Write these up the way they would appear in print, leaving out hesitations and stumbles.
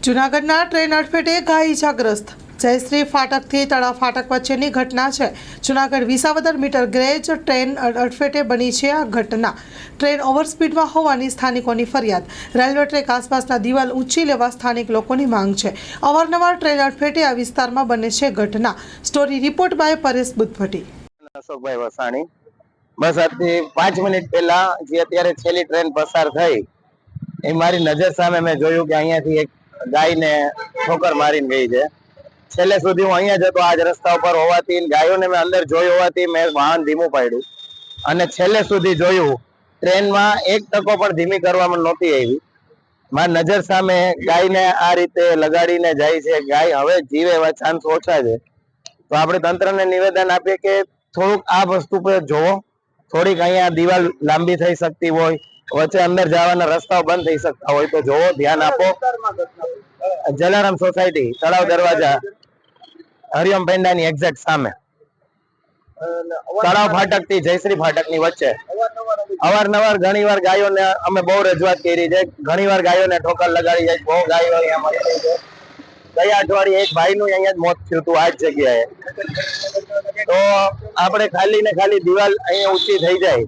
જૂનાગઢના ટ્રેન અડફેટે ગાય ઇજાગ્રસ્ત। જયશ્રી ફાટકથી તળાવ ફાટક વચ્ચેની ઘટના છે। Junagadh Visavadar metre gauge train અડફેટે બની છે આ ઘટના। ટ્રેન ઓવરસ્પીડમાં હોવાની સ્થાનિકોની ફરિયાદ। રેલવે ટ્રેક આસપાસના દિવાલ ઊંચી લેવા સ્થાનિક લોકોની માંગ છે। અવારનવાર ટ્રેન અડફેટે આ વિસ્તારમાં બને છે ઘટના। Story report by Paresh Buddhabhatti. Ashokbhai Vasani. બસ આજથી 5 મિનિટ પહેલા જે અત્યારે છેલ્લી ટ્રેન પસાર થઈ એ મારી નજર સામે મેં જોયું કે અહીંયાથી એક ગાયને ઠોકર મારીને ગઈ છે। છેલ્લે સુધી હું અહીંયા જતો આજ રસ્તા ઉપર હોવાથી ગાયોને મેં અંદર જોઈ હોવાથી મેં વાહન ધીમું પાડ્યું અને છેલ્લે સુધી જોયું ટ્રેનમાં એક ટકો પણ ધીમી કરવામાં નહોતી આવી। મારી નજર સામે ગાયને આ રીતે લગાડીને જાય છે। ગાય હવે જીવે એવા ચાન્સ ઓછા છે। તો આપણે તંત્રને નિવેદન આપીએ કે થોડુંક આ વસ્તુ પર જોવો। થોડીક અહીંયા દિવાલ લાંબી થઈ શકતી હોય, વચ્ચે અંદર જવાના રસ્તાઓ બંધ થઈ શકતા હોય તો જોવો, ધ્યાન આપો। જલારામ સોસાયટી, તળાવ દરવાજા, હરિયમ પેંડાની એક્ઝેક્ટ સામે, તળાવ ફાટક થી જયશ્રી ફાટક ની વચ્ચે અવારનવાર ઘણીવાર ગાયોને અમે બહુ રજૂઆત કરી છે। ઘણીવાર ગાયોને ઠોકર લગાડી જાય, બહુ ગાયો અહીંયા મરી ગઈ છે। ગયા અઠવાડિયે એક ભાઈનું અહીંયા જ મોત થયું હતું આ જ જગ્યાએ। તો આપણે ખાલી ને ખાલી દિવાલ અહીંયા ઊંચી થઈ જાય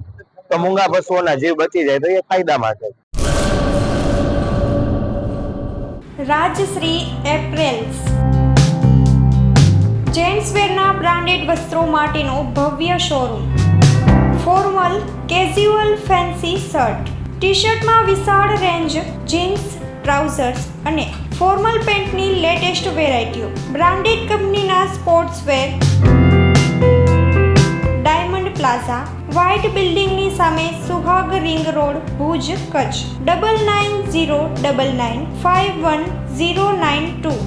તો મૂંગા પશુઓના જીવ બચી જાય તો એ ફાયદામાં છે। રાજશ્રી એપ્રેલ્સ જેન્ટ્સવેરના બ્રાન્ડેડ વસ્ત્રો માટેનો ભવ્ય showroom. Formal, casual, fancy shirt, T શર્ટમાં વિશાળ રેન્જ, જીન્સ, ટ્રાઉઝર્સ અને ફોર્મલ પેન્ટની લેટેસ્ટ વેરાયટીઓ। બ્રાન્ડેડ કંપનીના સ્પોર્ટ્સવેર। ડાયમંડ પ્લાઝા, વ્હાઇટ બિલ્ડિંગની સામે, સુહાગ રિંગ રોડ, ભુજ, કચ્છ। 9909951092।